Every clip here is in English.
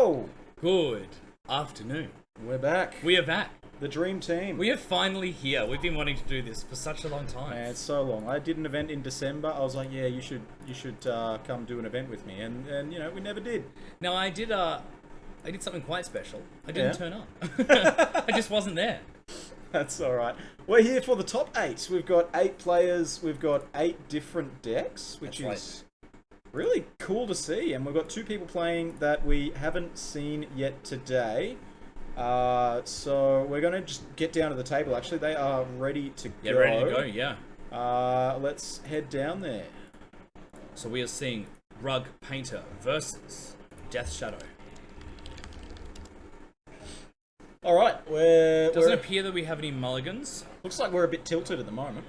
Yo! Good afternoon. We're back. We are back. The dream team. We are finally here. We've been wanting to do this for such a long time. Man, it's so long. I did an event in December. I was like, yeah, you should come do an event with me, and you know, we never did. Now I did something quite special. I didn't turn up. I just wasn't there. That's all right. We're here for the top 8. We've got 8 players. We've got 8 different decks, which is really cool to see. And we've got 2 people playing that we haven't seen yet today. So we're going to just get down to the table. Actually, they are ready to go. Yeah, ready to go, yeah. Let's head down there. So we are seeing Rug Painter versus Death Shadow. All right, Doesn't appear that we have any mulligans. Looks like we're a bit tilted at the moment.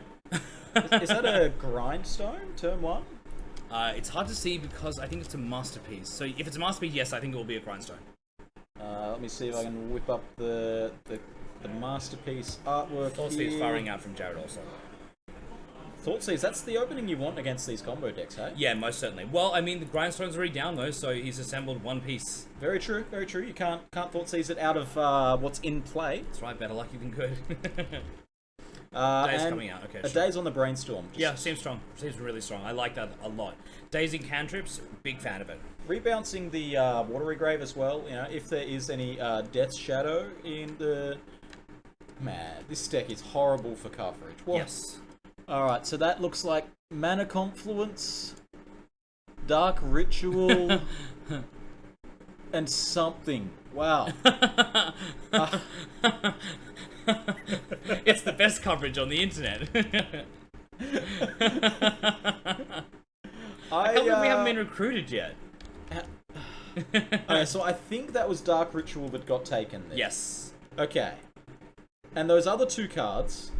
Is that a grindstone, turn 1? It's hard to see because I think it's a masterpiece. So if it's a masterpiece, yes, I think it will be a grindstone. Let me see if I can whip up the masterpiece artwork Thoughtseize here. firing out from Jared also. Thoughtseize, that's the opening you want against these combo decks, hey? Yeah, most certainly. Well, I mean, the grindstone's already down though, so he's assembled one piece. Very true, very true. You can't Thoughtseize it out of what's in play. That's right, better lucky than good. Day's coming out, okay. A Day's on the brainstorm. Yeah, seems strong. Seems really strong. I like that a lot. Day's in cantrips, big fan of it. Rebouncing the Watery Grave as well, you know, if there is any Death Shadow in the... Man, this deck is horrible for coverage. What? Yes. Alright, so that looks like Mana Confluence, Dark Ritual, and something. Wow. It's the best coverage on the internet. I can't believe we haven't been recruited yet. Okay, so I think that was Dark Ritual that got taken there. Yes. Okay. And those other 2 cards,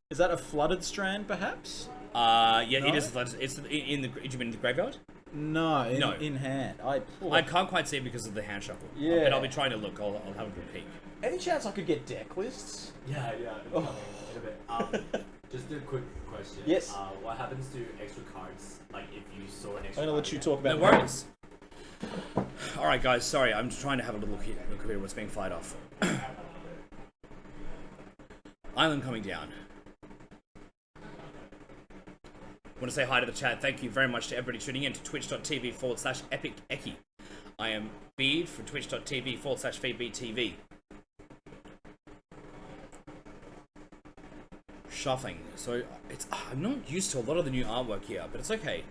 is that a Flooded Strand, perhaps? Yeah, No? it is. It's in the. Did you mean in the graveyard? No, No. in hand. I can't quite see it because of the hand shuffle. Yeah. But I'll be trying to look. I'll have a good peek. Any chance I could get deck lists? Yeah. Oh. Just a quick question. Yes. What happens to extra cards? Like if you saw an extra. I'm gonna let you talk about. No worries. All right, guys. Sorry, I'm just trying to have a little look here what's being fired off. Island coming down. I want to say hi to the chat. Thank you very much to everybody tuning in to twitch.tv/epiceki. I am Bede from twitch.tv/FeedBeatTV. Shuffling. So it's I'm not used to a lot of the new artwork here, but it's okay.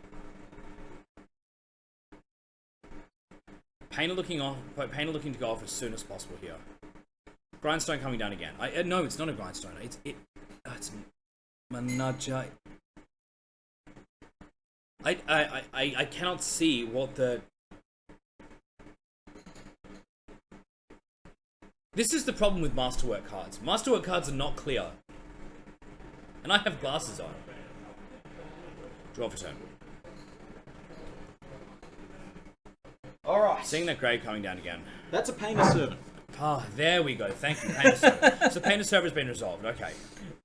Painter looking to go off as soon as possible here. Grindstone coming down again. No, it's not a grindstone. It's Manaja. I cannot see what the... This is the problem with Masterwork cards. Masterwork cards are not clear. And I have glasses on. Draw for turn. Alright. Seeing that grave coming down again. That's a Painter Servant. Ah, there we go. Thank you, Painter Server. So Painter Server has been resolved. Okay.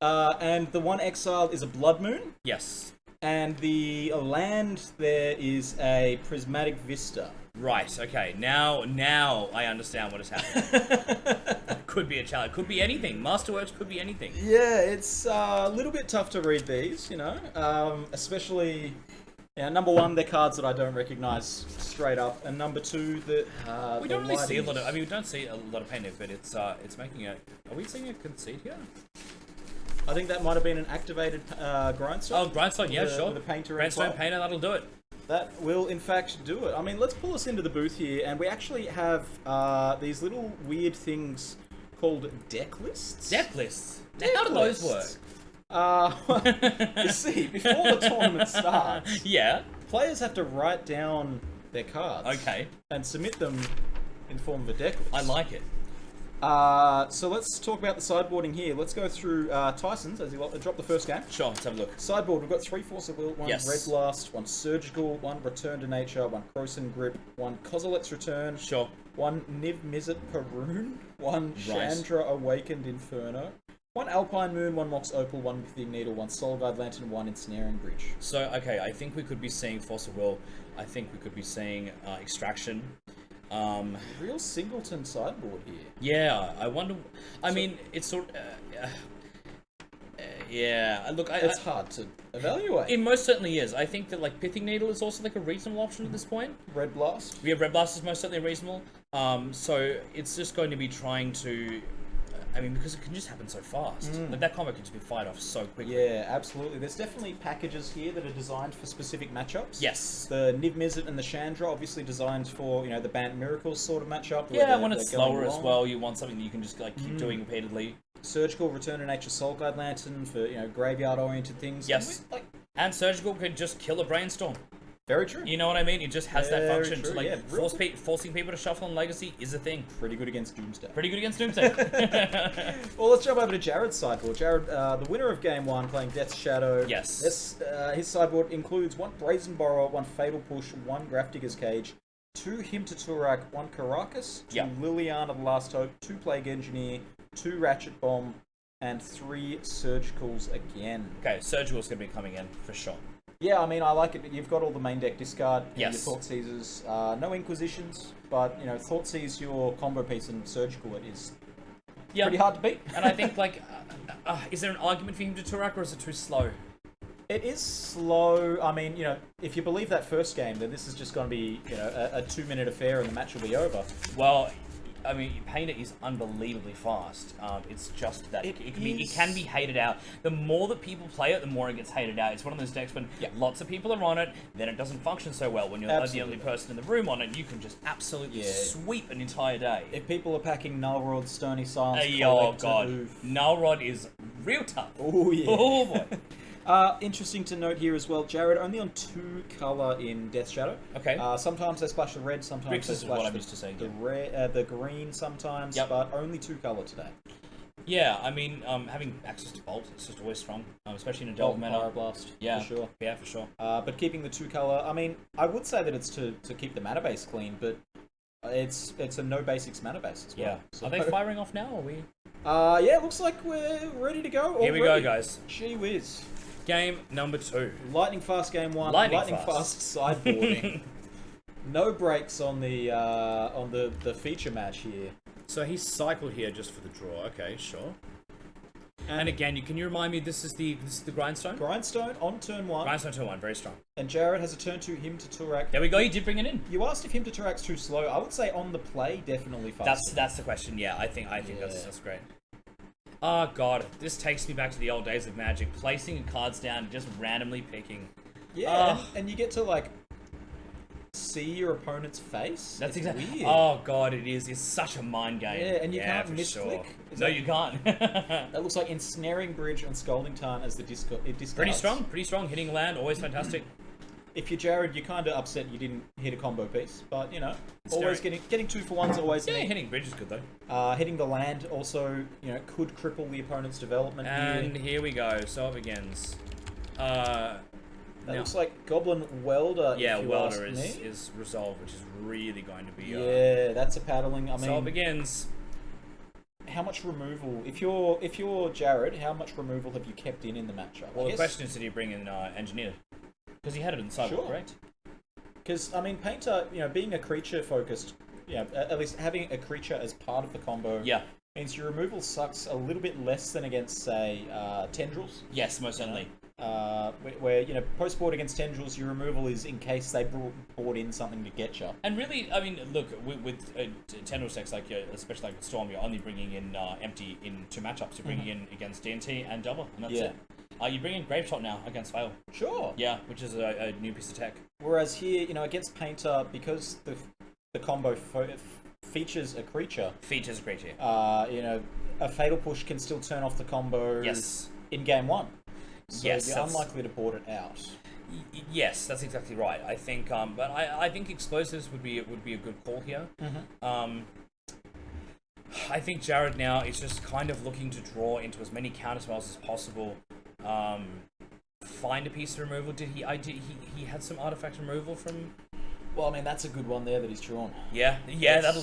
And the one exiled is a Blood Moon. Yes. And the land there is a Prismatic Vista. Right, okay. Now I understand what is happening. Could be a challenge. Could be anything. Masterworks could be anything. Yeah, it's a little bit tough to read these, you know. Especially, number 1, they're cards that I don't recognize straight up. And number 2, we don't really see a lot of... I mean, we don't see a lot of painting, but it's making a... Are we seeing a conceit here? I think that might have been an activated grindstone. Oh, grindstone, yeah, sure. With a painter grindstone in play. painter, that'll do it. That will, in fact, do it. I mean, let's pull us into the booth here, and we actually have these little weird things called Decklists. Decklists? How do those work? You see, before the tournament starts, yeah, players have to write down their cards. Okay. And submit them in form of a decklist. I like it. So let's talk about the sideboarding here. Let's go through Tyson's as he dropped the first game. Sure, let's have a look. Sideboard, we've got 3 Force of Will, 1 Yes. Red Blast, 1 Surgical, 1 Return to Nature, 1 Croson Grip, 1 Kozilek's Return, Sure. 1 Niv Mizzet Perun, 1 Right. Chandra Awakened Inferno, 1 Alpine Moon, 1 Mox Opal, 1 Mythic Needle, 1 Soul Guide Lantern, 1 Ensnaring Bridge. So, okay, I think we could be seeing Force of Will. I think we could be seeing Extraction. Real singleton sideboard here. Yeah, I wonder. I mean, it's sort. Yeah, look, It's hard to evaluate. it most certainly is. I think that like Pithing Needle is also like a reasonable option at this point. Red Blast. We have Red Blast is most certainly reasonable. So it's just going to be trying to. I mean, because it can just happen so fast. Like that combo can just be fired off so quickly. Yeah, absolutely. There's definitely packages here that are designed for specific matchups. Yes. The Niv Mizzet and the Chandra obviously designed for, the Bant Miracles sort of matchup. Yeah, when it's slower as well, you want something that you can just like keep doing repeatedly. Surgical Return to Nature Soul Guide Lantern for, graveyard-oriented things. Yes. And Surgical can just kill a Brainstorm. Very true. You know what I mean? It just has that Very function true, to like yeah. forcing people to shuffle on Legacy is a thing. Pretty good against Doomsday. Pretty good against Doomsday. Well, let's jump over to Jared's sideboard. Jared, the winner of Game 1, playing Death's Shadow. Yes. His sideboard includes 1 Brazen Borrower, 1 Fatal Push, 1 Grafdigger's Cage, 2 Hymn to Turak, 1 Caracas, 2 Liliana the Last Hope, 2 Plague Engineer, 2 Ratchet Bomb, and 3 Surgicals again. Okay, Surgical's going to be coming in for sure. Yeah, I mean, I like it. You've got all the main deck discard. Yes. Your Thoughtseizers. No Inquisitions, but, Thoughtseize your combo piece and Surgical it is pretty hard to beat. And I think, like, is there an argument for him to Turak, or is it too slow? It is slow. I mean, if you believe that first game, then this is just going to be, a 2-minute affair and the match will be over. Well, I mean, Painter is unbelievably fast. It's just that it can be hated out. The more that people play it, the more it gets hated out. It's one of those decks when lots of people are on it, then it doesn't function so well. When you're the only person in the room on it, you can just absolutely sweep an entire day. If people are packing Nullrod, Stony Silence, oh god, Nullrod is real tough. Oh yeah. Oh boy. Interesting to note here as well, Jared only on 2 colour in Death Shadow. Okay. Sometimes they splash the red, sometimes they splash the green sometimes, but only 2 colour today. Yeah, I mean, having access to Bolt is just always strong, especially in a Delve meta. Pyroblast, yeah, for sure. Yeah, for sure. But keeping the 2 colour, I mean, I would say that it's to keep the mana base clean, but it's a no basics mana base as well. Yeah. So, are they firing off now, or are we? Yeah, looks like we're ready to go already. Here we go, guys. Gee whiz. Game number 2. Lightning fast game 1. Lightning fast sideboarding. No breaks on the feature match here. So he cycled here just for the draw. Okay, sure. And again, can you remind me? This is the Grindstone. Grindstone on turn 1. Grindstone turn 1, very strong. And Jared has a turn 2 Hymn to Turak. There we go. You did bring it in. You asked if Hymn to Turak's too slow. I would say on the play, definitely fast. That's the question. Yeah, I think that's great. Oh god, this takes me back to the old days of Magic. Placing cards down, just randomly picking. Yeah, and you get to like see your opponent's face. That's exactly weird. Oh god, it is. It's such a mind game. Yeah, and you can't misclick. Sure. No, you can't. That looks like Ensnaring Bridge and Scalding Tarn as the discards. Pretty strong. Hitting land, always fantastic. If you're Jared, you're kind of upset you didn't hit a combo piece, but always getting 2-for-1's always neat. Hitting bridge is good though. Hitting the land also, could cripple the opponent's development. And here we go. So it begins. That looks like Goblin Welder. Yeah, if you Welder ask me. is resolved, which is really going to be. Yeah, that's a paddling. I mean, so it begins. How much removal? If you're Jared, how much removal have you kept in the matchup? Well, the question is, did you bring in Engineer? Because he had it in sideboard, correct? Because, I mean, Painter, being a creature focused, at least having a creature as part of the combo means your removal sucks a little bit less than against, say, Tendrils. Yes, most certainly. Where post-board against Tendrils, your removal is in case they brought in something to get you. And really, I mean, look, with Tendrils decks, like, especially like Storm, you're only bringing in empty in 2 matchups. You're bringing in against D&T and Double, and that's it. You bring in Grave Shot now against Fail. Sure. Yeah, which is a new piece of tech. Whereas here, against Painter, because the combo features a creature. A Fatal Push can still turn off the combo in game 1. So you're unlikely to board it out. Yes, that's exactly right. I think, but I think Explosives would be a good call here. I think Jared now is just kind of looking to draw into as many counterspells as possible. Find a piece of removal. He had some artifact removal from. Well, I mean that's a good one there that he's drawn. Yeah, that'll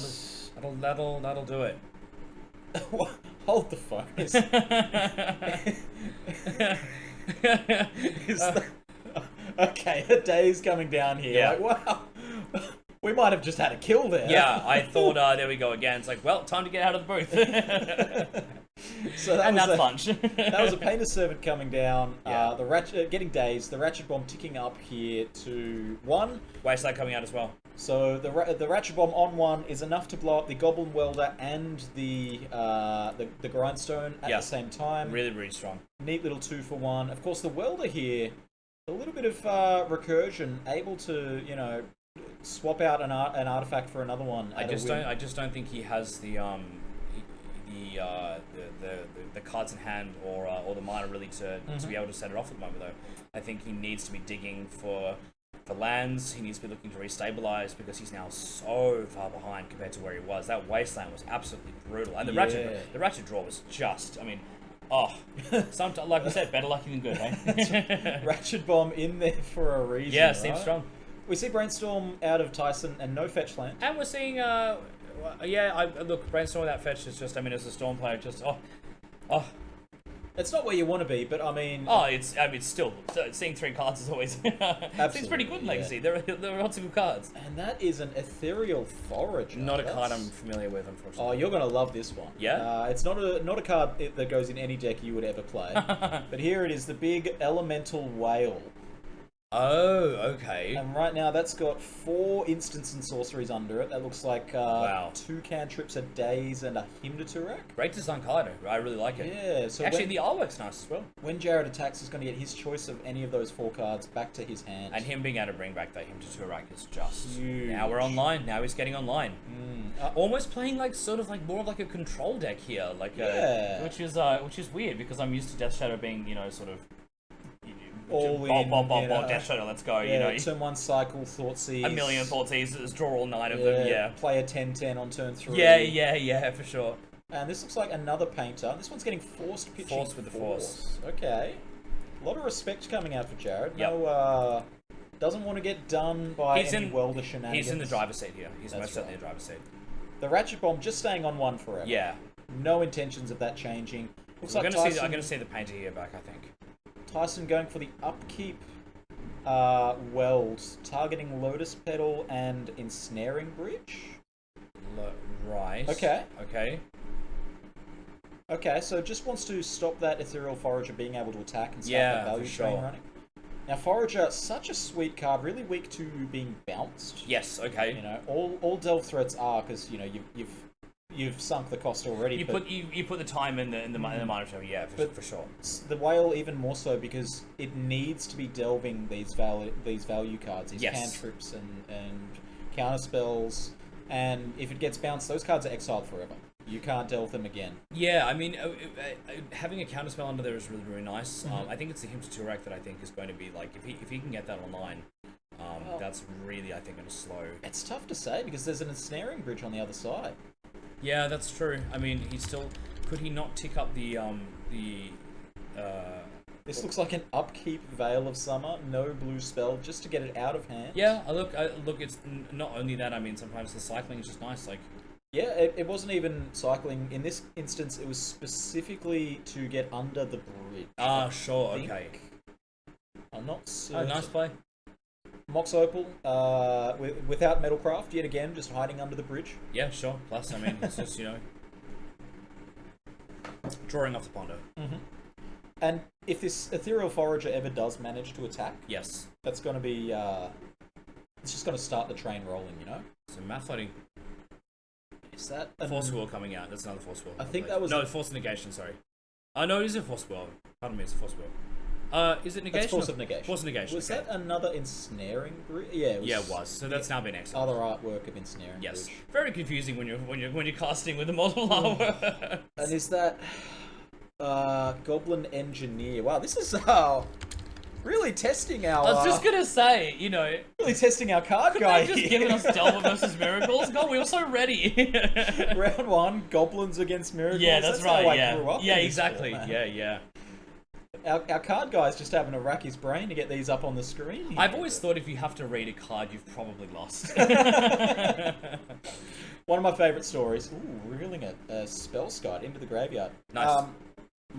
do it. Hold the phone. Okay, the day is coming down here. Yeah. Like, wow. We might have just had a kill there. Yeah, I thought, there we go again. It's like, well, time to get out of the booth. So that and was that's a, lunch. that was a Painter's Servant coming down. Yeah. The Ratchet getting dazed. The Ratchet Bomb ticking up here to 1. Wasteland coming out as well. So the Ratchet Bomb on 1 is enough to blow up the Goblin Welder and the Grindstone at the same time. Really, really strong. Neat little 2 for 1. Of course, the Welder here, a little bit of recursion, able to, you know, swap out an artifact for another one. I just don't think he has the cards in hand or the mana really to be able to set it off at the moment though. I think he needs to be digging for lands. He needs to be looking to restabilize because he's now so far behind compared to where he was. That Wasteland was absolutely brutal, and the Ratchet draw was just. I mean, sometimes, like we said, better lucky than good, eh? Ratchet Bomb in there for a reason. Yeah, seems strong. We see Brainstorm out of Tyson and no fetch land. And we're seeing, look, Brainstorm without fetch is just, I mean, as a Storm player, just, It's not where you want to be, but I mean... it's still, seeing 3 cards is always... seems pretty good in Legacy. Yeah. There are lots of good cards. And that is an Ethereal Forager. Not a card I'm familiar with, unfortunately. Oh, you're going to love this one. Yeah? It's not a card that goes in any deck you would ever play. But here it is, the big Elemental Whale. Oh, okay. And right now that's got 4 instants and sorceries under it. That looks like 2 cantrips, a Daze, and a Hymn to Turak. Great design card. I really like it. Yeah. So actually, the artwork's nice as well. When Jared attacks, he's going to get his choice of any of those 4 cards back to his hand. And him being able to bring back that Hymn to Turak is just... huge. Now we're online. Now he's getting online. Almost playing like sort of like more of like a control deck here, like which is weird because I'm used to Death Shadow being, you know, sort of all ball, in, Death Shadow, let's go, yeah, you know. Turn 1 cycle, Thoughtseize. A million Thoughtseizes, draw all 9 of them, yeah. Play a 10-10 on turn 3. Yeah, for sure. And this looks like another Painter. This one's getting Forced Pitching. Force with the Force. Okay. A lot of respect coming out for Jared. Yep. No, doesn't want to get done by any Welder shenanigans. He's in the driver's seat here. He's most certainly in the driver's seat. The Ratchet Bomb just staying on 1 forever. Yeah. No intentions of that changing. Looks I'm like going Tyson, to see the Painter here back, I think. Tyson going for the upkeep Weld, targeting Lotus Petal and Ensnaring Bridge. Right. Okay, so just wants to stop that Ethereal Forager being able to attack and start that value train running. Now, Forager, such a sweet card, really weak to being bounced. Yes, okay. You know, all Delve threats are because, you know, you've sunk the cost already. You put the time in the monitor, yeah, for sure. The Whale even more so because it needs to be delving these value cards, these cantrips and counter spells, and if it gets bounced, those cards are exiled forever. You can't delve them again. Yeah, I mean, having a counterspell under there is really, really nice. I think it's the Hymn to Turak that I think is going to be like, if he can get that online, that's really, I think, going to slow. It's tough to say because there's an Ensnaring Bridge on the other side. Yeah, that's true. I mean, could he not tick up the This looks like an upkeep Veil of Summer, no blue spell, just to get it out of hand. Yeah, look, it's not only that, I mean, sometimes the cycling is just nice, like... Yeah, it wasn't even cycling. In this instance, it was specifically to get under the bridge. Sure, okay. I'm not certain. Oh, nice play. Mox Opal, without Metalcraft, yet again, just hiding under the bridge. Yeah, sure. Plus, I mean, it's just, you know... drawing off the Ponder. And if this Ethereal Forager ever does manage to attack... Yes. That's going to be... it's just going to start the train rolling, you know? So, math floating... Is that... Force Will coming out. That's another Force Will. I think that was... No, Force Negation, sorry. Oh, no, it is a Force Will. Pardon me, it's a Force Will. Is it Negation? That's Force of Negation. Force of Negation, Was okay. that another Ensnaring Bridge? Yeah, it was. So that's now been exiled. Other artwork of Ensnaring Yes. Bridge. Very confusing when you're casting with the model artwork. And is that... Goblin Engineer. Wow, this is... really testing our... I was just gonna say, you know... Really testing our card guy just given us Delver versus Miracles? God, we were so ready. Round 1, Goblins against Miracles. Yeah, that's right, how I yeah. grew up Yeah, in this exactly. format. Yeah. Our card guy's just having to rack his brain to get these up on the screen. I've always thought if you have to read a card, you've probably lost. One of my favourite stories. Ooh, revealing a spell Scud into the graveyard. Nice.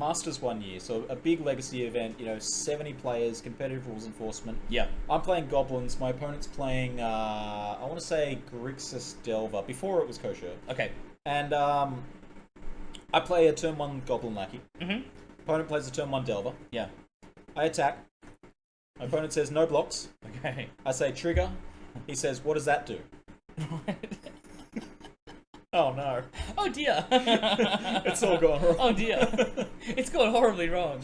Masters 1 year, so a big legacy event, 70 players, competitive rules enforcement. Yeah. I'm playing Goblins, my opponent's playing, I want to say Grixis Delver, before it was kosher. Okay. And I play a turn 1 Goblin Lackey. Mm-hmm. Opponent plays a turn 1 Delver. Yeah. I attack. My opponent says no blocks. Okay. I say trigger. He says, what does that do? Oh no. Oh dear. It's all gone wrong. Oh dear. It's gone horribly wrong.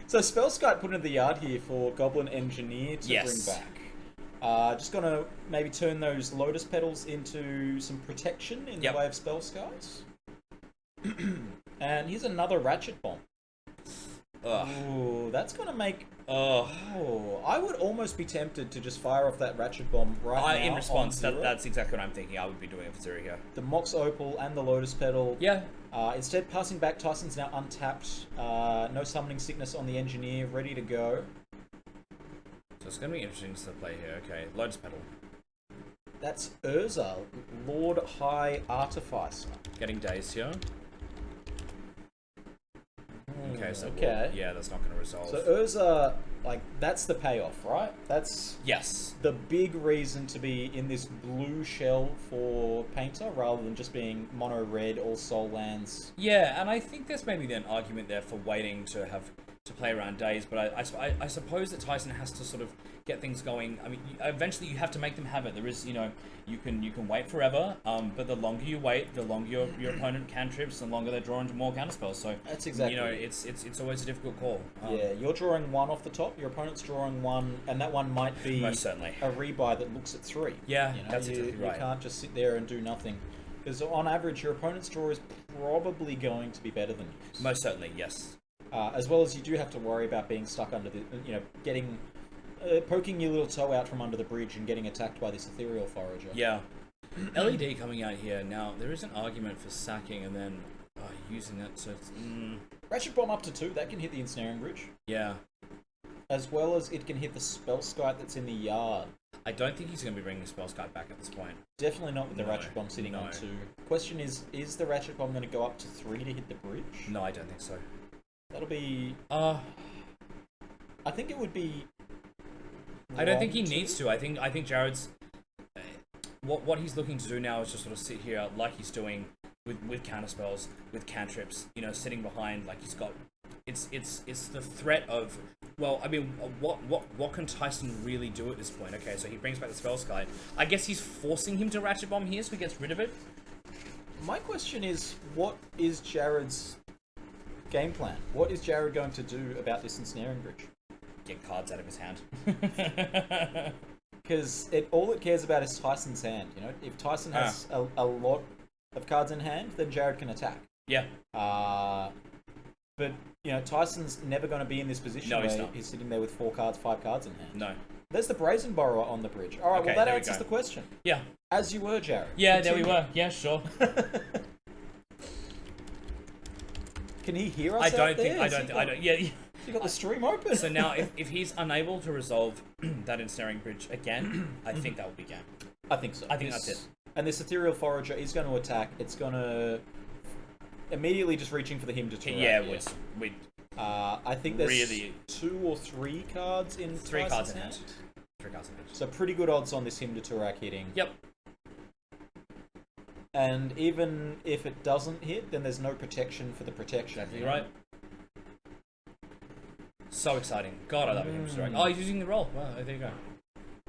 So Spellskite put into the yard here for Goblin Engineer to Yes. bring back. Just gonna maybe turn those Lotus Petals into some protection in the way of Spellskites. And here's another Ratchet Bomb. Ugh. Ooh, that's gonna make... Ugh. Oh, I would almost be tempted to just fire off that Ratchet Bomb right now. In response, on zero. that's exactly what I'm thinking. I would be doing it for 0 here. The Mox Opal and the Lotus Petal. Yeah. Instead, passing back, Tyson's now untapped. No Summoning Sickness on the Engineer, ready to go. So it's going to be interesting to play here. Okay, Lotus Petal. That's Urza, Lord High Artificer. Getting dazed here. Okay, so okay. Yeah, that's not going to resolve. So Urza, that's the payoff, right? That's yes. the big reason to be in this blue shell for Painter, rather than just being mono red, all soul lands. Yeah, and I think there's maybe an argument there for waiting to play around days, but I suppose that Tyson has to sort of get things going. I mean, eventually you have to make them have it. There is, you can wait forever, but the longer you wait, the longer your opponent cantrips, the longer they draw into more counterspells. So that's exactly. It's always a difficult call. Yeah, you're drawing 1 off the top. Your opponent's drawing 1, and that one might be most certainly a rebuy that looks at 3. Yeah, that's exactly right. You can't just sit there and do nothing, because on average, your opponent's draw is probably going to be better than yours. Most certainly, yes. As well as you do have to worry about being stuck under the, getting, poking your little toe out from under the bridge and getting attacked by this Ethereal Forager. Yeah. LED coming out here. Now, there is an argument for sacking and then using it to... Ratchet Bomb up to 2, that can hit the Ensnaring Bridge. Yeah. As well as it can hit the Spellskite that's in the yard. I don't think he's going to be bringing the Spellskite back at this point. Definitely not with the Ratchet Bomb sitting on 2. Question is the Ratchet Bomb going to go up to 3 to hit the bridge? No, I don't think so. That'll be... I think it would be... I don't think he needs to. I think Jared's... What he's looking to do now is just sort of sit here like he's doing with counterspells, with cantrips, sitting behind like he's got... It's the threat of... Well, I mean, what can Tyson really do at this point? Okay, so he brings back the Spellskite. I guess he's forcing him to Ratchet Bomb here so he gets rid of it. My question is, what is Jared's game plan? What is Jared going to do about this Ensnaring Bridge? Get cards out of his hand. Because all it cares about is Tyson's hand. If Tyson has a lot of cards in hand, then Jared can attack. Yeah. But Tyson's never going to be in this position where he's sitting there with 4 cards, 5 cards in hand. No. There's the Brazen Borrower on the bridge. All right, okay, well that answers the question. Yeah. As you were, Jared. Yeah, Continue. there we were. Yeah, sure. Can he hear us? I don't think. Yeah. You got the stream open. So now, if he's unable to resolve that Ensnaring Bridge again, I think that will be game. I think so. I think that's it. And this Ethereal Forager is going to attack. It's going to immediately just reaching for the him to turn. Yeah, we. I think there's really 2 or 3 cards in 3 Tyson's cards in hand. hand. 3 cards in hand. So pretty good odds on this him to Turak hitting. Yep. And even if it doesn't hit, then there's no protection for the protection. Exactly right. So exciting. God, I love him to Turak. Oh, he's using the roll. Wow, there you go.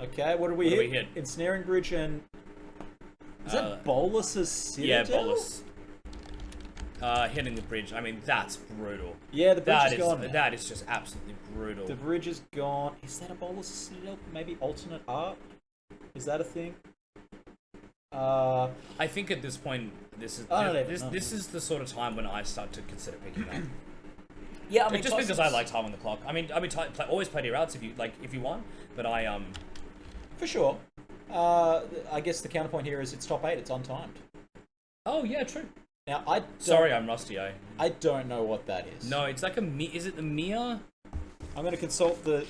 Okay, what do we hit? Ensnaring Bridge and... Is that Bolus's Citadel? Yeah, Bolus. Hitting the bridge. I mean, that's brutal. Yeah, the bridge is gone now. That is just absolutely brutal. The bridge is gone. Is that a Bolus's Citadel? Maybe alternate art? Is that a thing? I think at this point, this is the sort of time when I start to consider picking up. Yeah, I mean, just because I like time on the clock. I mean, always play your routes if you want, but I for sure. I guess the counterpoint here is it's top 8. It's untimed. Oh yeah, true. Now sorry, I'm rusty. I don't know what that is. No, it's like is it the Mia? I'm going to consult the.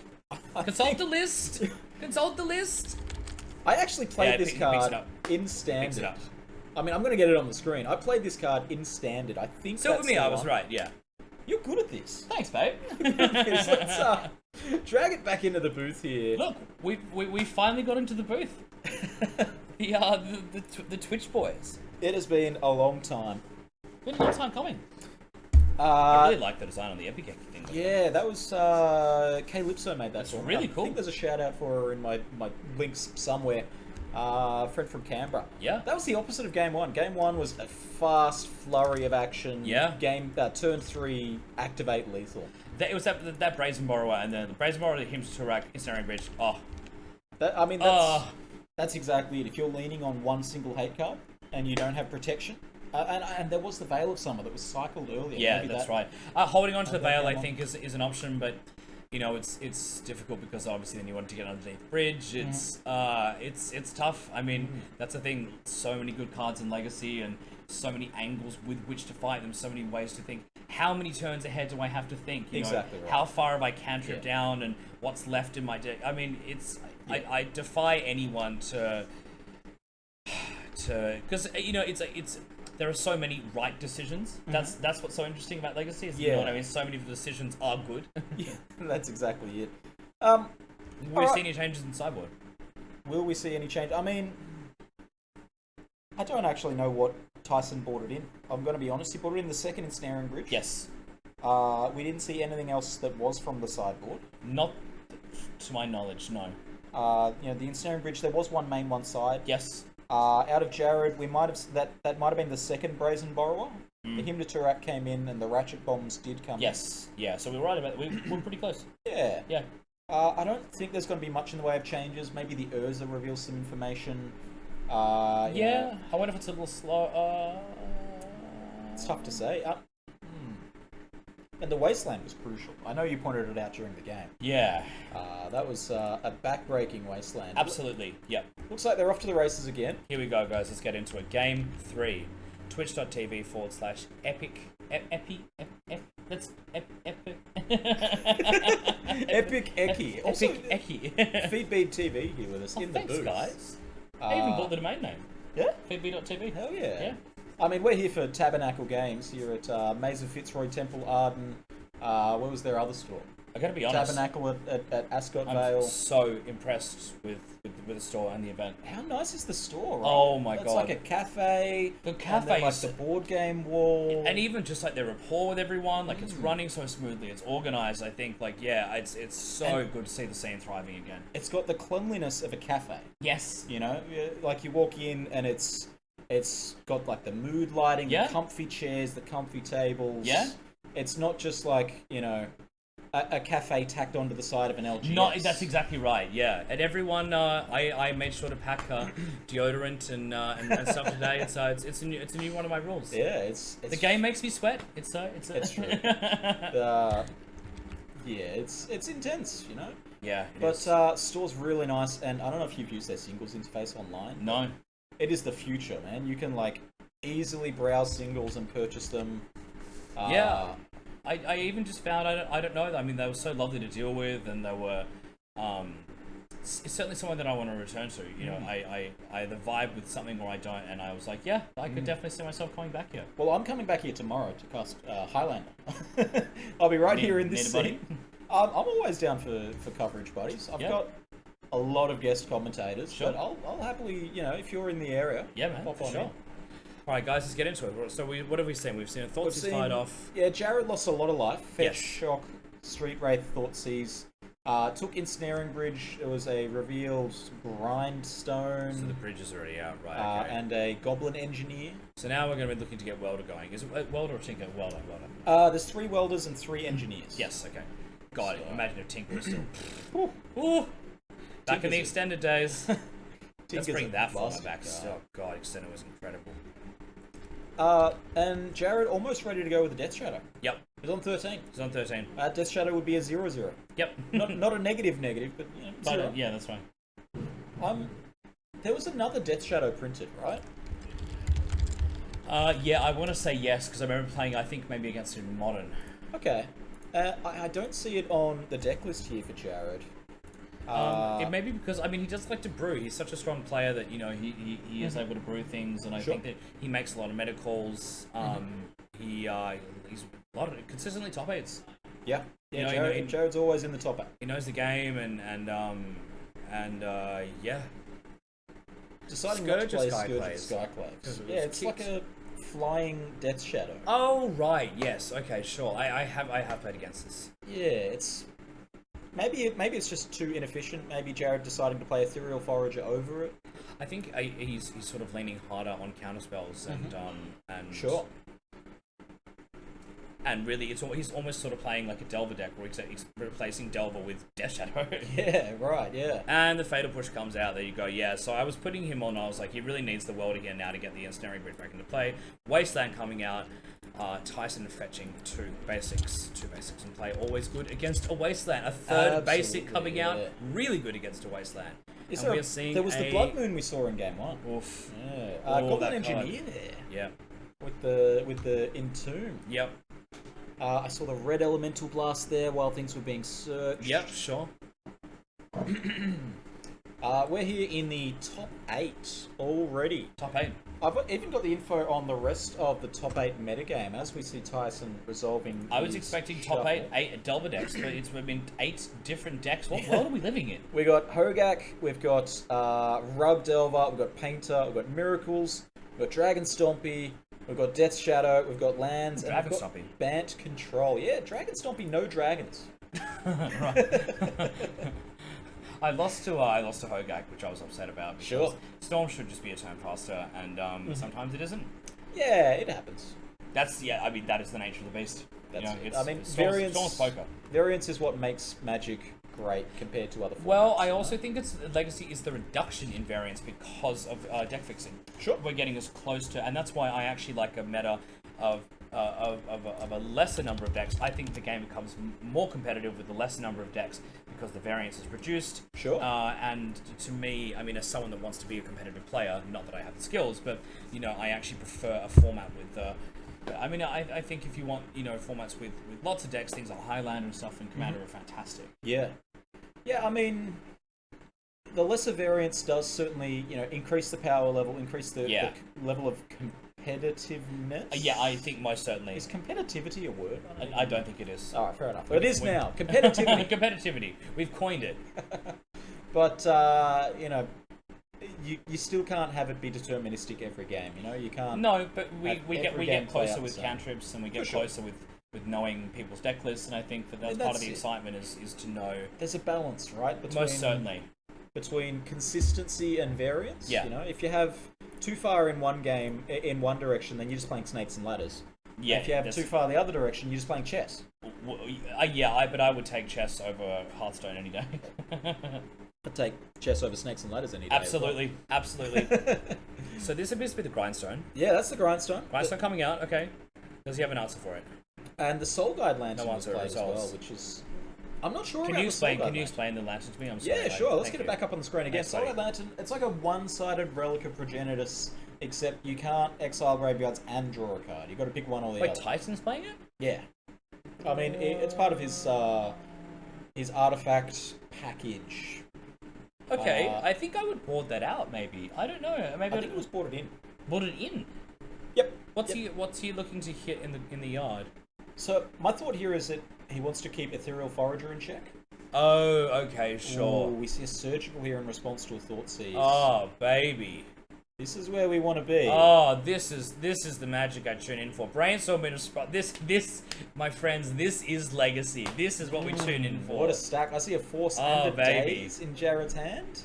Consult the list. Consult the list. I actually played this card in Picks Standard. it up. I mean, I'm going to get it on the screen. I played this card in standard. I think So for that's me, the I was one. right, yeah. You're good at this. Thanks, babe. Yes, let's drag it back into the booth here. Look, we finally got into the booth. The Twitch boys. It has been a long time. Been a long time coming. I really like the design on the Epic thing. Yeah, that was Calypso made that. That's one. really I cool. think there's a shout out for her in my links somewhere. Friend from Canberra. Yeah. That was the opposite of game one. Game one was a fast flurry of action. Yeah. Turn 3, activate lethal. It was that Brazen Borrower, and then the Brazen Borrower, the Hymns to Rack, Ensnaring Bridge. Oh. That's exactly it. If you're leaning on one single hate card and you don't have protection, and there was the Veil of Summer that was cycled earlier. Yeah, Maybe that's that, right. Holding on to the Veil, I game think, is an option, but you know, it's difficult because obviously then you want to get underneath the bridge. It's tough. I mean, that's the thing. So many good cards in Legacy, and so many angles with which to fight them. So many ways to think. How many turns ahead do I have to think? You Exactly know, right. How far have I cantripped down, and what's left in my deck? I mean, I defy anyone to because you know it's there are so many right decisions. That's what's so interesting about Legacy. Is, you know what I mean? So many of the decisions are good. Yeah, that's exactly it. Will we Alright. see any changes in sideboard? Will we see any change? I mean, I don't actually know what Tyson bought it in. I'm going to be honest. He bought it in the second Ensnaring Bridge. Yes. We didn't see anything else that was from the sideboard. Not to my knowledge, no. The Ensnaring Bridge, there was one main, one side. Yes. Out of Jared, we might have that might have been the second Brazen Borrower. The Hymn to Turak came in, and the Ratchet Bombs did come in. Yes. Yeah. So we were right about it. We're pretty close. Yeah. Yeah. I don't think there's going to be much in the way of changes. Maybe the Urza reveals some information. Yeah. I wonder if it's a little slow. It's tough to say. And the Wasteland was crucial. I know you pointed it out during the game. Yeah. That was a back-breaking Wasteland. Absolutely. Yep. Looks like they're off to the races again. Here we go, guys. Let's get into it. Game 3. Twitch.tv/epic. That's epic. Epic Eki. Also, Epic Eki. Feedbeat TV here with us in the Thanks, booth. guys. I even bought the domain name. Yeah? Feedbeat.tv. Hell yeah. Yeah. I mean, we're here for Tabernacle Games here at Maze of Fitzroy, Temple Arden. Where was their other store? I gotta be honest. Tabernacle at Ascot I'm Vale. so impressed with the store and the event. How nice is the store, right? Oh my It's god. like a cafe. The And cafe then, like is... the board game wall. And even just like their rapport with everyone, like it's running so smoothly, it's organized. I think, like, yeah, it's so good to see the scene thriving again. It's got the cleanliness of a cafe. Yes. You know, like you walk in and it's got like the mood lighting, Yeah. the comfy chairs, the comfy tables. Yeah. It's not just like, you know, a cafe tacked onto the side of an LGS. No, that's exactly right. Yeah, and everyone, I made sure to pack deodorant and stuff today. It's a new one of my rules. Yeah, it's The game makes me sweat. It's true. It's intense, you know. Yeah, it But is. store's really nice, and I don't know if you've used their singles interface online. No. It is the future, man. You can like easily browse singles and purchase them. Yeah. I even just found, I don't know, I mean, they were so lovely to deal with, and they were, it's certainly someone that I want to return to, you know, I either vibe with something or I don't, and I was like, yeah, I could definitely see myself coming back here. Well, I'm coming back here tomorrow to cast Highlander. I'll be right here in this need a buddy? scene. I'm always down for coverage, buddies. I've got a lot of guest commentators, Sure. but I'll happily, you know, if you're in the area, Yeah, man, pop for on sure. in. All right, guys, let's get into it. So, what have we seen? We've seen a Thoughtseize fight off. Yeah, Jared lost a lot of life. Fetch, Yes. Shock, Street Wraith, Thoughtseize. Took Ensnaring Bridge. It was a revealed Grindstone. So the bridge is already out, right? Okay. And a Goblin Engineer. So now we're going to be looking to get Welder going. Is it Welder or Tinker? Welder. There's 3 Welders and 3 Engineers. Yes, okay. God, So- imagine if Tinker was still... Ooh. Ooh! Back in the Tinker's a- extended days. Let's Tinker's bring a that format classic back. card. Oh, God, extended was incredible. And Jared almost ready to go with the Death Shadow. Yep, He's on 13. it's on 13. Death Shadow would be a 0/0. Yep. Not a negative, but you know, But, 0. yeah, that's fine. There was another Death Shadow printed, right? Yeah, I want to say yes, because I remember playing, I think, maybe against it in Modern. Okay. I don't see it on the deck list here for Jared. It may be because he does like to brew. He's such a strong player that he is able to brew things, and I think that he makes a lot of meta calls. He's a lot of consistently top 8s. Yeah, Jared's always in the top 8. He knows the game, and yeah. Deciding not to play Scourge with Skyclaves. Yeah, it's like a flying Death Shadow. Oh right, yes, okay, sure. I have played against this. Yeah, it's maybe it's just too inefficient. Maybe Jared deciding to play Ethereal Forager over it. I think he's sort of leaning harder on counterspells and sure. And really, he's almost sort of playing like a Delver deck, where he's replacing Delver with Death Shadow. Yeah, right, yeah. And the Fatal Push comes out, there you go, yeah. So I was putting him on, I was like, he really needs the World again now to get the Ensnaring Bridge back into play. Wasteland coming out, Tyson fetching two basics in play, always good against a Wasteland. A third basic coming out, really good against a Wasteland. There was the Blood Moon we saw in Game 1. Oof. Yeah. Goblin Engineer there. Yeah. With the Entomb. Yep. I saw the Red Elemental Blast there while things were being searched. Yep, sure. We're here in the top 8 already. Top 8. I've even got the info on the rest of the top 8 metagame as we see Tyson resolving. I was expecting top 8 Delver decks, but it's been 8 different decks. What world are we living in? We got Hogak, we've got Rug Delver, we've got Painter, we've got Miracles, we've got Dragon Stompy, we've got Death Shadow, we've got Lands, and we've got Bant Control. Yeah, Dragon Stompy, no dragons. Right. I lost to Hogak, which I was upset about. Because sure. Storm should just be a turn faster, and sometimes it isn't. Yeah, it happens. That is the nature of the beast. Variance. Poker. Variance is what makes Magic great compared to other formats. Well, I also think Legacy is the reduction in variance because of deck fixing. Sure. We're getting as close to, and that's why I actually like a meta of a lesser number of decks. I think the game becomes more competitive with the lesser number of decks because the variance is reduced. Sure. And to me, as someone that wants to be a competitive player, not that I have the skills, but I actually prefer a format with. I think if you want, formats with lots of decks, things like Highlander and stuff and Commander are fantastic. Yeah. Yeah, the lesser variance does certainly, increase the power level, increase the level of competitiveness. Yeah, I think most certainly. Is competitivity a word? I don't think it is. Alright, fair enough. It is now. Competitivity. Competitivity. We've coined it. But, you still can't have it be deterministic every game, you can't. No, but we get closer with cantrips, and we get closer with knowing people's deck lists, and I think that's part of the excitement is to know. There's a balance, right? Most certainly. Between consistency and variance. Yeah. If you have too far in one game, in one direction, then you're just playing snakes and ladders. Yeah. If you have too far the other direction, you're just playing chess. But I would take chess over Hearthstone any day. I'd take chess over snakes and ladders any day. Absolutely. So this appears to be the Grindstone. Yeah, that's the Grindstone. Grindstone coming out, okay. Does he have an answer for it? And the Soul Guide Lantern No was answer played as well, which is... I'm not sure Can you explain the Lantern to me? I'm sorry. Yeah, sure. Let's get it back up on the screen again. Thanks, Soul Guide Lantern, it's like a one-sided Relic of Progenitus, except you can't exile graveyards and draw a card. You've got to pick one or the other. Wait, Tyson's playing it? Yeah. It's part of his artifact package. Okay, I think I would board that out, maybe. I don't know. Maybe I think it was boarded in. Boarded in? Yep. What's he looking to hit in the yard? So, my thought here is that he wants to keep Ethereal Forager in check. Oh, okay, sure. Ooh, we see a Surgical here in response to a Thoughtseize. Oh, baby. This is where we want to be. Oh, this is the magic I tune in for. Brainstorm in a spot. This, my friends, this is Legacy. This is what we tune in for. What a stack. I see a Force and a Daze in Jared's hand.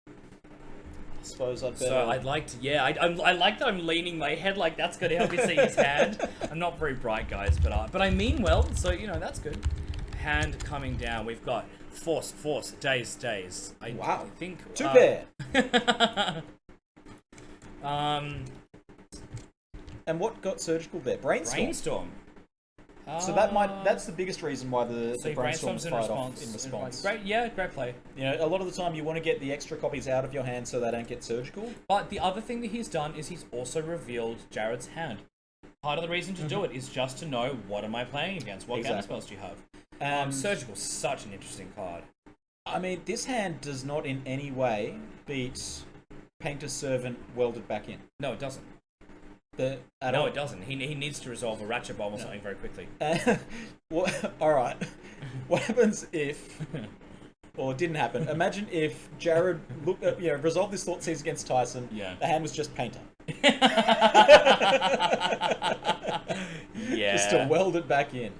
I suppose I'd better... So I'd like to... Yeah, I like that I'm leaning my head like that's going to help me see his hand. I'm not very bright, guys, but I mean well, so, that's good. Hand coming down. We've got Force, Daze. Wow. I think... 2 pair. And what got Surgical there? Brainstorm. So that's the biggest reason why the Brainstorm's fired off in response. Great play. A lot of the time you want to get the extra copies out of your hand so they don't get Surgical. But the other thing that he's done is he's also revealed Jared's hand. Part of the reason to do it is just to know what am I playing against, what counterspells do you have. Surgical's such an interesting card. I mean, this hand does not in any way beat Painter's Servant welded back in. No, it doesn't. At No, all. it doesn't. He needs to resolve a Ratchet Bomb or something very quickly. All right. What happens if, or it didn't happen? Imagine if Jared resolved this Thought Seize against Tyson. Yeah. The hand was just Painter. Yeah. Just to weld it back in.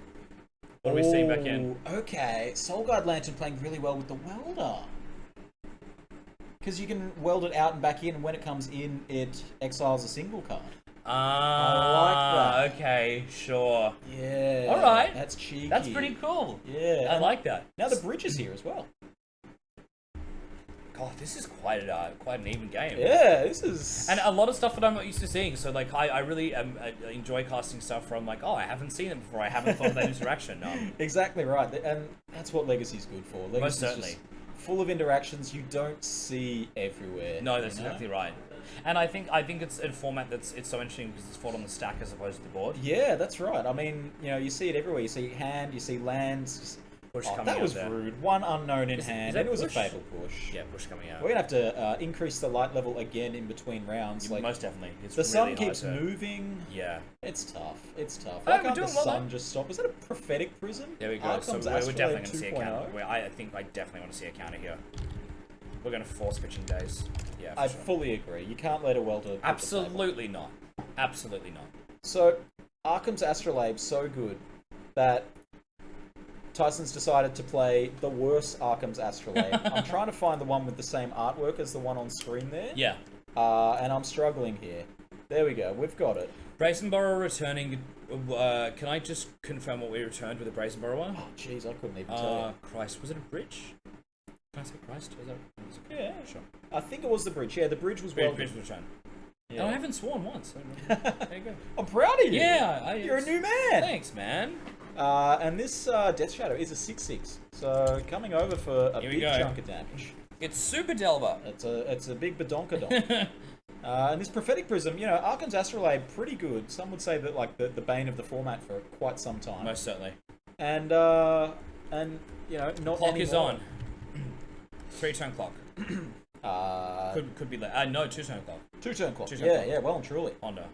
What do we see back in? Okay, Soul Guard Lantern playing really well with the welder. Because you can weld it out and back in, and when it comes in, it exiles a single card. I like that. Okay, sure. Yeah. All right. That's cheeky. That's pretty cool. Yeah. I like that. Now the bridge is here as well. God, this is quite an even game. Yeah, this is... And a lot of stuff that I'm not used to seeing. So, like, I really I enjoy casting stuff from, like, oh, I haven't seen it before. I haven't thought of that interaction. Exactly right. And that's what Legacy's good for. Legacy's Most certainly. Just full of interactions you don't see everywhere. No, that's exactly right. And I think it's a format it's so interesting because it's fought on the stack as opposed to the board. Yeah, that's right. I mean, you see it everywhere. You see hand, you see lands. Push coming that out was there. rude. One unknown in Is hand, that and it was push? a fatal push. Yeah, push coming out. We're gonna have to increase the light level again in between rounds. Like Most definitely. It's the sun really keeps hard to- moving. Yeah. It's tough. It's tough. Oh, Why we're can't the doing well, sun though. just stop? Is that a prophetic prism? There we go. Arkham's So we're definitely Astrolabe going to see a 2.0. counter. I think I definitely want to see a counter here. We're going to force pitching days. Yeah, for I sure. fully agree. You can't let a welder. beat the table. Absolutely not. Absolutely not. So, Arkham's Astrolabe so good that Tyson's decided to play the worst Arkham's Astrolabe. I'm trying to find the one with the same artwork as the one on screen there. Yeah. And I'm struggling here. There we go. We've got it. Brazenborough returning. Can I just confirm what we returned with the Brazenborough one? Oh, jeez, I couldn't even tell Christ. Was it a bridge? Can I say Christ? Is that... you. Yeah, Sure. I think it was the bridge. Yeah, the bridge was Bridge well. return. Yeah. And I haven't sworn once. There you go. I'm proud of you. Yeah. You're a new man. Thanks, man. And this Death Shadow is a 6/6, so coming over for a Here we big go. chunk of damage. It's Super Delver. It's a big badonkadonk. And this Prophetic Prism, Arkham's Astrolabe, pretty good. Some would say that like the bane of the format for quite some time. Most certainly. And not Clock is anymore. on. 3-turn clock. Could be late. No, 2-turn clock. 2-turn clock. 2-turn yeah, clock. yeah, well and truly. Ponder.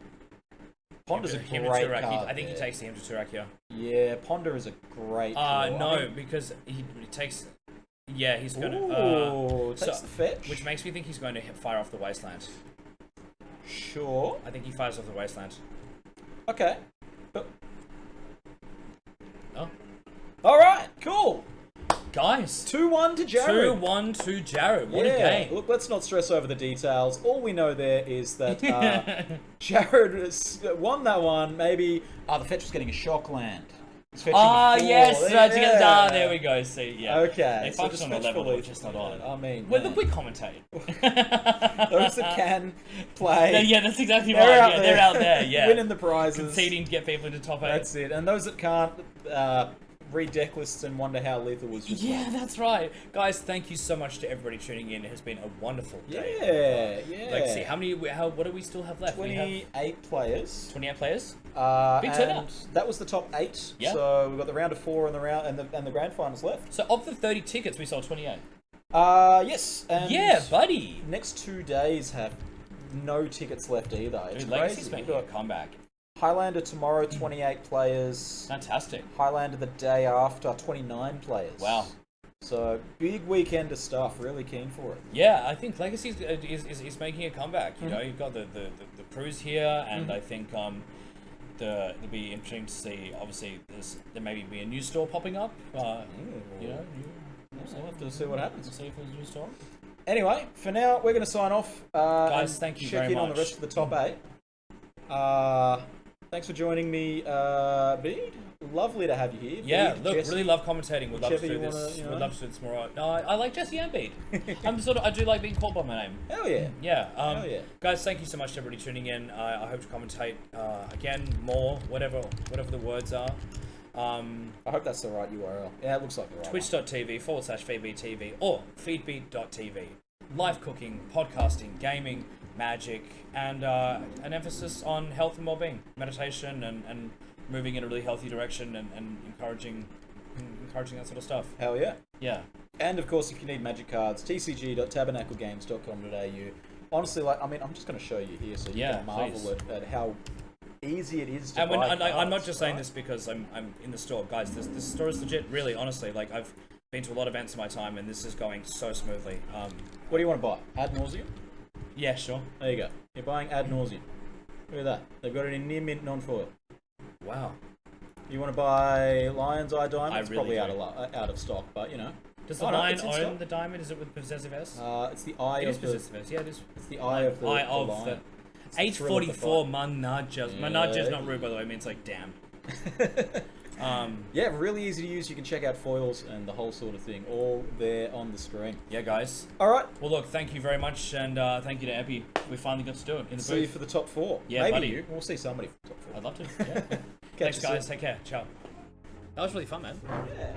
Ponder's a Him to great Turak. card. I think he there. takes the him to Turak here. Yeah, Ponder is a great call. No, I mean, because he takes. Yeah, he's going ooh, to. takes the fetch. Which makes me think he's going to fire off the Wasteland. Sure. I think he fires off the Wasteland. Okay. But... Oh. Alright, cool. Guys. 2-1 to Jared. 2-1 to Jared. What a game. Look, let's not stress over the details. All we know there is that Jared won that one. Maybe the fetch was getting a shock land. He's fetching a 4. Yes. Yeah. There we go. See, yeah. Okay. They so function on a fetch level for we're lethal. just not on. I mean, Well, man. look, we commentate. Those that can play. Yeah, that's exactly They're right. out Yeah, there. they're out there. Yeah. Winning the prizes. Conceding to get people into top 8. That's it. And those that can't read Decklists and wonder how lethal was just Yeah, that's right. Guys, thank you so much to everybody tuning in. It has been a wonderful day. Yeah. Like, see, what do we still have left? 28 players. 28 players? Big turnout. That was the top 8. Yeah. So we've got the round of 4 and the grand finals left. So, of the 30 tickets, we sold 28. Yes. And Yeah, buddy. next 2 days have no tickets left either. It's Dude, crazy. Legacy's We've making got a comeback. Highlander tomorrow, 28 players. Fantastic. Highlander the day after, 29 players. Wow. So big weekend of stuff. Really keen for it. Yeah, I think Legacy is making a comeback. You know, you've got the crews here, and I think it'll be interesting to see. Obviously, there may be a new store popping up. You know, We'll have to see what happens. see if there's a new store. Anyway, for now, we're going to sign off. Guys, and thank you check very in on the much. rest of the top 8. Thanks for joining me, Bede. Lovely to have you here. Yeah, Bede, look, Jesse. really love commentating. We'd love to whichever do you this. wanna, We'd love to do this more. No, I like Jesse and Bede. I do like being called by my name. Hell yeah. Yeah. Hell yeah. Guys, thank you so much to everybody tuning in. I hope to commentate again, more, whatever the words are. I hope that's the right URL. Yeah, it looks like the right Twitch.tv/FeedBeatTV or feedbeat.tv. Live cooking, podcasting, gaming, magic, and an emphasis on health and well-being, meditation, and moving in a really healthy direction and encouraging encouraging that sort of stuff. Hell yeah. Yeah. And of course, if you need magic cards, tcg.tabernaclegames.com.au. Honestly, like, I mean, I'm just going to show you here so you can marvel at how easy it is to buy cards, I'm not just saying this because I'm in the store. Guys, this store is legit, really, honestly. Like, I've been to a lot of events in my time, and this is going so smoothly. What do you want to buy? Ad nauseum? Yeah, sure. There you go. You're buying ad nauseum. Look at that. They've got it in near mint non-foil. Wow. You want to buy Lion's Eye Diamond? It's really probably out of stock, but you know. Does the Lion own the diamond? Is it with possessive S? It's the eye It of is possessive S. Yeah, it is. It's the eye of the lion. 844 Manajas. Manaja's not rude, by the way. It means like damn. Yeah, really easy to use. You can check out foils and the whole sort of thing, all there on the screen. Yeah, guys. All right. Well, look, thank you very much, and thank you to Epi. We finally got to do it in the See you for the top 4. Yeah, maybe buddy. you. We'll see somebody for the top 4. I'd love to. Yeah. Thanks, guys. Take care. Ciao. That was really fun, man. Yeah.